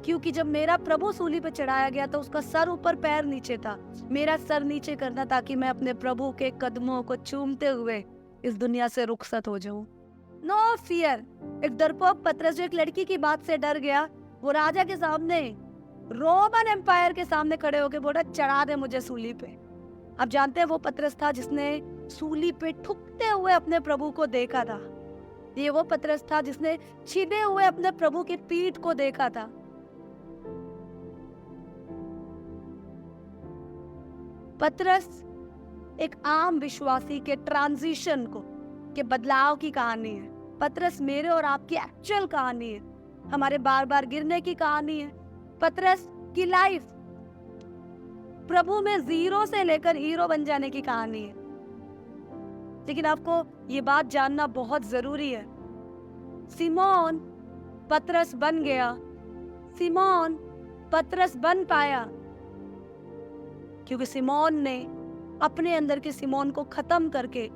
S1: क्योंकि जब मेरा प्रभु सूली पे चढ़ाया गया तो उसका सर ऊपर पैर नीचे था। मेरा सर नीचे करना ताकि मैं अपने प्रभु के कदमों को चूमते हुए इस दुनिया से रुखसत हो जाऊं। No fear. एक डरपोक पतरस जो एक लड़की की बात से डर गया, वो राजा के सामने, रोमन एम्पायर के सामने खड़े होकर बोला चढ़ा दे मुझे सूली पे। आप जानते हैं वो पतरस था जिसने सूली पे ठुकते हुए अपने प्रभु को देखा था। ये वो पतरस था जिसने छिदे हुए अपने प्रभु की पीठ को देखा था। पतरस एक आम विश्वासी के ट्रांजिशन के बदलाव की कहानी है। पतरस मेरे और आपकी एक्चुअल कहानी है, हमारे बार बार गिरने की कहानी है। पतरस की लाइफ प्रभु में जीरो से लेकर हीरो बन जाने की कहानी है। लेकिन आपको ये बात जानना बहुत जरूरी है, सिमोन पतरस बन गया, सिमोन पतरस बन पाया क्योंकि सिमोन ने अपने अंदर के सिमोन को खत्म करके,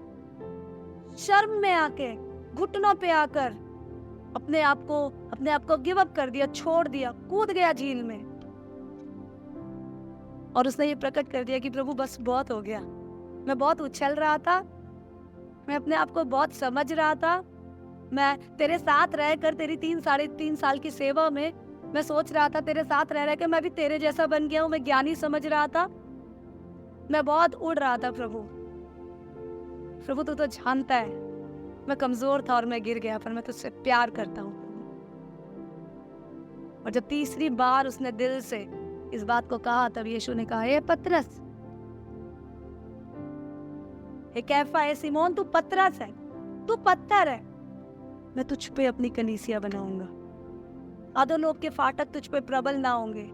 S1: शर्म में आके, घुटनों पे आकर अपने आप को गिव अप कर दिया, छोड़ दिया, कूद गया झील में। और उसने ये प्रकट कर दिया कि प्रभु बस बहुत हो गया। मैं बहुत उछल रहा था, मैं अपने आप को बहुत समझ रहा था, मैं तेरे साथ रहकर तेरी 3 साल की सेवा में मैं सोच रहा था तेरे साथ रह के मैं भी तेरे जैसा बन गया हूँ। मैं ज्ञानी समझ रहा था, मैं बहुत उड़ रहा था। प्रभु तू तो जानता है मैं कमजोर था और मैं गिर गया, पर मैं तुझसे प्यार करता हूँ। और जब तीसरी बार उसने दिल से इस बात को कहा तब यीशु ने कहा, हे पतरस, हे कैफा, हे सिमोन, तू पतरस है, तू पत्थर है, मैं तुझ पे अपनी कलीसिया बनाऊंगा। अधोलोक के फाटक तुझ पे प्रबल ना होंगे,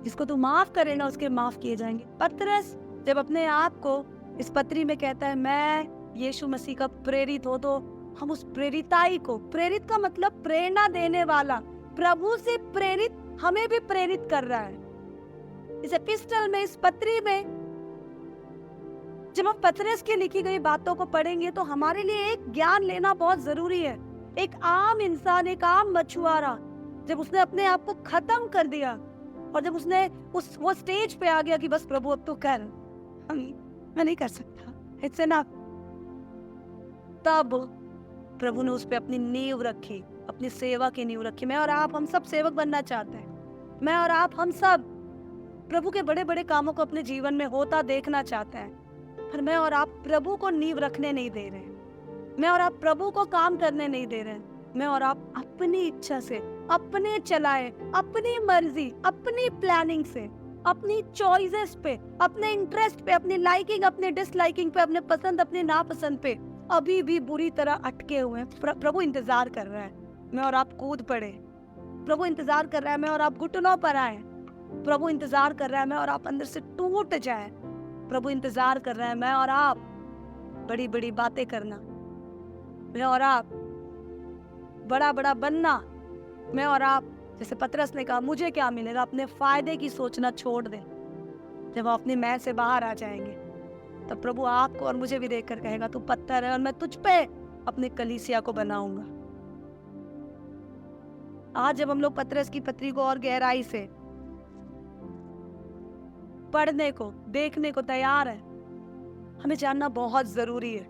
S1: जिसको तू माफ करे ना उसके माफ किए जाएंगे। पतरस जब अपने आप को इस पत्री में कहता है मैं यीशु मसीह का प्रेरित हो, तो हम उस प्रेरिताई को, प्रेरित का मतलब प्रेरणा देने वाला, प्रभु से प्रेरित हमें भी प्रेरित कर रहा है। इस एपिस्टल में, इस पत्री में जब हम पतरस की लिखी गई बातों को पढ़ेंगे तो हमारे लिए एक ज्ञान लेना बहुत जरूरी है। एक आम इंसान, एक आम मछुआरा, जब उसने अपने आप को खत्म कर दिया और जब उसने वो स्टेज पे आ गया कि बस प्रभु अब तो कर, मैं नहीं कर सकता, इट्स एनफ, तब प्रभु ने उस पे अपनी नींव रखी, अपनी सेवा की नींव रखी। मैं और आप, हम सब सेवक बनना चाहते हैं। मैं और आप, हम सब प्रभु के बड़े बड़े कामों को अपने जीवन में होता देखना चाहते हैं, पर मैं और आप प्रभु को नींव रखने नहीं दे रहे। मैं और आप प्रभु को काम करने नहीं दे रहे। मैं और आप अपनी इच्छा से, अपने चलाए, अपनी मर्जी, अपनी प्लानिंग से, अपनी चॉइसेस पे, अपने इंटरेस्ट पे, अपनी लाइकिंग, अपने डिसलाइकिंग पे, अपने पसंद, अपने नापसंद पे अभी भी बुरी तरह अटके हुए हैं। प्रभु इंतजार कर रहा है मैं और आप कूद पड़े। प्रभु इंतजार कर रहा है मैं और आप घुटनों पर आए। प्रभु इंतजार कर रहा है मैं और आप अंदर से टूट जाए। प्रभु इंतजार कर रहा है मैं और आप बड़ी बड़ी बातें करना, मैं और आप बड़ा बड़ा बनना। मैं और आप, जैसे पतरस ने कहा, मुझे क्या मिलेगा, अपने फायदे की सोचना छोड़ दे। जब आप अपनी मैं से बाहर आ जाएंगे तब प्रभु आपको और मुझे भी देखकर कहेगा तू पत्थर है और मैं तुझ पे अपनी कलीसिया को बनाऊंगा। आज जब हम लोग पतरस की पत्री को और गहराई से पढ़ने को, देखने को तैयार है, हमें जानना बहुत जरूरी है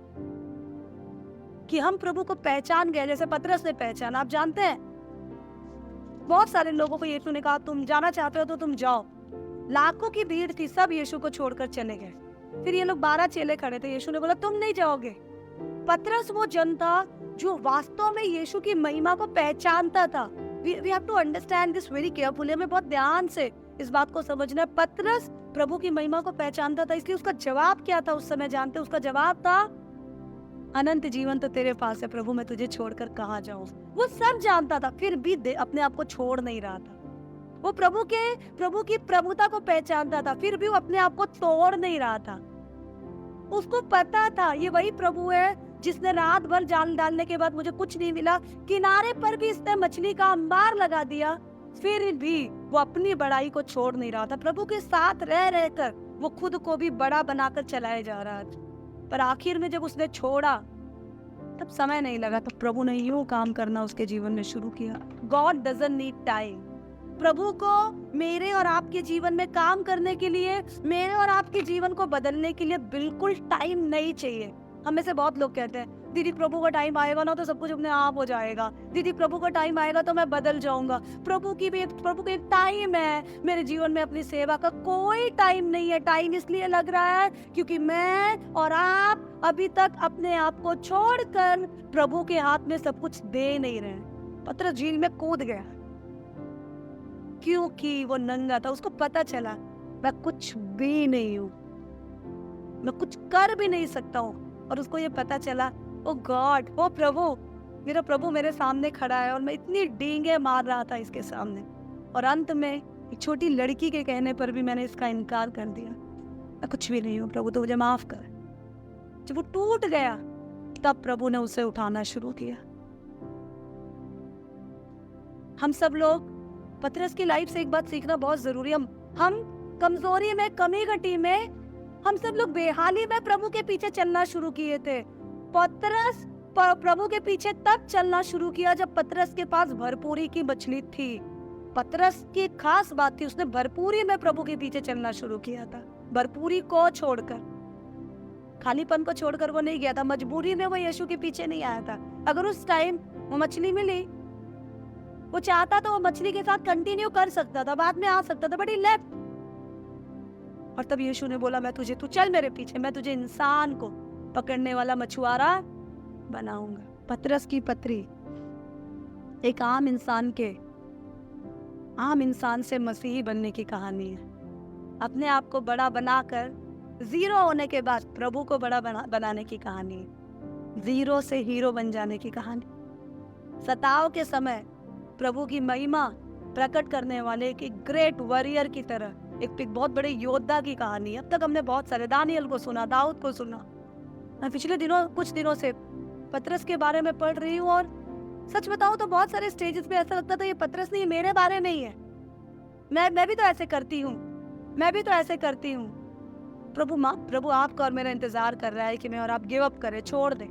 S1: कि हम प्रभु को पहचान गए जैसे पतरस ने पहचाना। आप जानते हैं बहुत सारे लोगों को यीशु ने कहा तुम जाना चाहते हो तो तुम जाओ। लाखों की भीड़ थी, सब यीशु को छोड़कर चले गए। फिर ये लोग 12 चेले खड़े थे, यीशु ने बोला तुम नहीं जाओगे। पतरस वो जन था जो वास्तव में यीशु की महिमा को पहचानता था। We have to understand this very carefully। हमें बहुत ध्यान से इस बात को समझना है। पतरस प्रभु की महिमा को पहचानता था, इसलिए उसका जवाब क्या था उस समय जानते? उसका जवाब था अनंत जीवन तो तेरे पास है प्रभु, मैं तुझे छोड़कर कहाँ जाऊं। वो सब जानता था, फिर भी अपने आप को छोड़ नहीं रहा था। वो प्रभु की प्रभुता को पहचानता था, फिर भी वो अपने आप को तोड़ नहीं रहा था। उसको पता था ये वही प्रभु है जिसने रात भर जाल डालने के बाद मुझे कुछ नहीं मिला, किनारे पर भी इसने मछली का अंबार लगा दिया, फिर भी वो अपनी बड़ाई को छोड़ नहीं रहा था। प्रभु के साथ रह रहकर वो खुद को भी बड़ा बनाकर चलाया जा रहा था। पर आखिर में जब उसने छोड़ा तब समय नहीं लगा, तब प्रभु ने यूं काम करना उसके जीवन में शुरू किया। God doesn't need time. प्रभु को मेरे और आपके जीवन में काम करने के लिए, मेरे और आपके जीवन को बदलने के लिए बिल्कुल टाइम नहीं चाहिए। हम में से बहुत लोग कहते हैं दीदी प्रभु का टाइम आएगा ना तो सब कुछ अपने आप हो जाएगा, दीदी प्रभु का टाइम आएगा तो मैं बदल जाऊंगा। प्रभु का एक टाइम है। मेरे जीवन में अपनी सेवा का कोई टाइम नहीं है। टाइम इसलिए लग रहा है क्योंकि मैं और आप अभी तक अपने आप को छोड़कर प्रभु के हाथ में सब कुछ दे नहीं रहे। पतरस झील में कूद गया क्योंकि वो नंगा था। उसको पता चला मैं कुछ भी नहीं हूं, मैं कुछ कर भी नहीं सकता हूँ। और उसको ये पता चला ओ गॉड, ओ प्रभु, मेरा प्रभु मेरे सामने खड़ा है और मैं इतनी डींगे मार रहा था इसके सामने, और अंत में एक छोटी लड़की के कहने पर भी मैंने इसका इनकार कर दिया। मैं कुछ भी नहीं हूँ प्रभु, तो मुझे माफ कर। जब वो टूट गया तब प्रभु ने उसे उठाना शुरू किया। हम सब लोग पतरस की लाइफ से एक बात सीखना बहुत जरूरी है। हम कमजोरी में, कमी घटी में, हम सब लोग बेहाली में प्रभु के पीछे चलना शुरू किए थे। पतरस प्रभु के पीछे तब चलना शुरू किया जब पतरस के पास भरपूरी की मछली थी। पतरस की खास बात थी, उसने भरपूरी में प्रभु के पीछे चलना शुरू किया था। भरपूरी को छोड़कर, खालीपन को छोड़कर वो नहीं गया था। मजबूरी में वो यीशु के पीछे नहीं आया था। अगर उस टाइम वो मछली मिली, वो चाहता तो वो मछली के साथ कंटिन्यू कर सकता था, बाद में आ सकता था, बट ही लेफ्ट। और तब यीशु ने बोला मैं तुझे, तू चल मेरे पीछे, मैं तुझे इंसान को पकड़ने वाला मछुआरा बनाऊंगा। पतरस की पत्री एक आम इंसान से मसीही बनने की कहानी है। अपने आप को बड़ा बनाकर जीरो होने के बाद प्रभु को बड़ा बनाने की कहानी है। जीरो से हीरो बन जाने की कहानी। सताव के समय प्रभु की महिमा प्रकट करने वाले एक ग्रेट वॉरियर की तरह, एक बहुत बड़े योद्धा की कहानी है। अब तक हमने बहुत सारे, दानियल को सुना, दाऊद को सुना। मैं पिछले कुछ दिनों से पतरस के बारे में पढ़ रही हूँ और सच बताऊं तो बहुत सारे स्टेजेस पे ऐसा लगता था ये पतरस नहीं, मेरे बारे में ही है। मैं भी तो ऐसे करती हूँ, मैं भी तो ऐसे करती हूँ। प्रभु आपका और मेरा इंतजार कर रहा है कि मैं और आप गिव अप करें, छोड़ दें,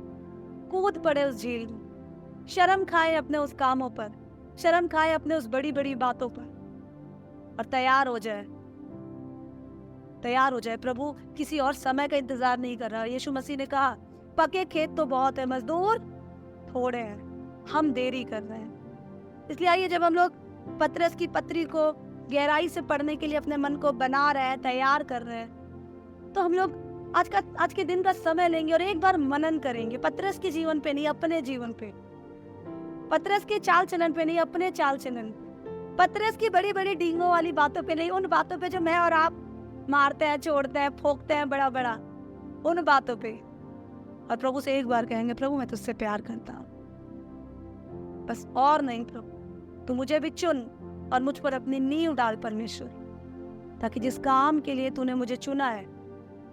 S1: कूद पड़े उस झील में, शर्म खाए अपने उस कामों पर, शर्म खाए अपने उस बड़ी बड़ी बातों पर, और तैयार हो जाए। प्रभु किसी और समय का इंतजार नहीं कर रहा। यीशु मसीह ने कहा पके खेत तो बहुत है, मजदूर थोड़े हैं, हम देरी कर रहे हैं। इसलिए आइए, जब हम लोग पतरस की पत्री को गहराई से पढ़ने के लिए अपने मन को बना रहे हैं, तैयार कर रहे हैं, तो हम लोग आज के दिन का समय लेंगे और एक बार मनन करेंगे। पतरस के जीवन पे नहीं, अपने जीवन पे। पतरस के चाल चलन पे नहीं, अपने चाल चलन। पतरस की बड़ी बड़ी डींगों वाली बातों पे नहीं, उन बातों पे जो मैं और आप मारते हैं, छोड़ते हैं, फोकते हैं बड़ा बड़ा, उन बातों पे। और प्रभु से एक बार कहेंगे प्रभु मैं तुझसे प्यार करता हूँ, बस और नहीं प्रभु, तू मुझे भी चुन और मुझ पर अपनी नींव डाल परमेश्वर, ताकि जिस काम के लिए तूने मुझे चुना है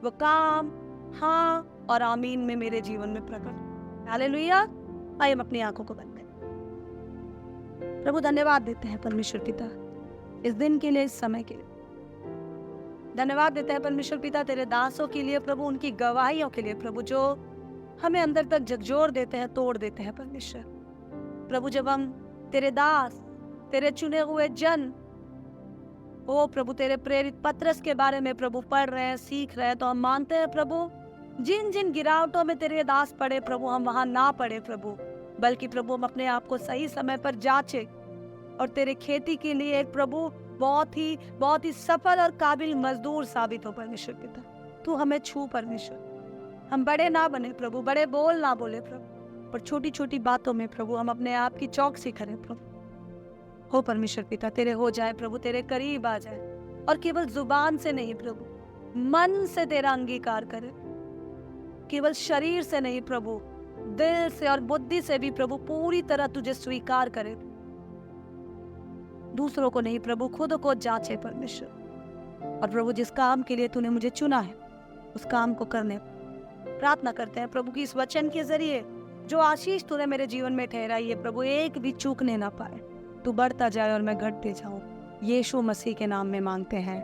S1: वो काम हाँ और आमीन में मेरे जीवन में प्रकट। हालेलुया। आइए हम अपनी आंखों को बंद करें। प्रभु धन्यवाद देते हैं परमेश्वर पिता इस दिन के लिए, इस समय के लिए। धन्यवाद देते हैं परमेश्वर पिता तेरे दासों के लिए प्रभु, उनकी गवाहियों के लिए प्रभु, जो हमें अंदर तक झकझोर देते हैं, तोड़ देते हैं परमेश्वर। प्रभु जब हम तेरे दास, तेरे चुने हुए जन, ओ प्रभु तेरे प्रेरित पतरस के बारे में प्रभु पढ़ रहे हैं, सीख रहे हैं, तो हम मानते हैं प्रभु जिन जिन गिरावटों में तेरे दास पड़े प्रभु, हम वहां ना पड़े प्रभु, बल्कि प्रभु हम अपने आप को सही समय पर जांचे और तेरे खेती के लिए एक प्रभु बहुत ही सफल और काबिल मजदूर साबित हो परमेश्वर पिता। तू हमें छू परमेश्वर, हम बड़े ना बने प्रभु, बड़े बोल ना बोले प्रभु, पर छोटी छोटी बातों में प्रभु हम अपने आप की चौकसी करें प्रभु। हो परमेश्वर पिता तेरे हो जाए प्रभु, तेरे करीब आ जाए, और केवल जुबान से नहीं प्रभु, मन से तेरा अंगीकार करे, केवल शरीर से नहीं प्रभु, दिल से और बुद्धि से भी प्रभु पूरी तरह तुझे स्वीकार करे। दूसरों को नहीं प्रभु, खुद को जांचे परमेश्वर। और प्रभु जिस काम के लिए तूने मुझे चुना है उस काम को करने प्रार्थना करते हैं प्रभु की इस वचन के जरिए जो आशीष तूने मेरे जीवन में ठहराई है प्रभु, एक भी चूकने ना पाए। तू बढ़ता जाए और मैं घटते जाऊं। यीशु मसीह के नाम में मांगते हैं,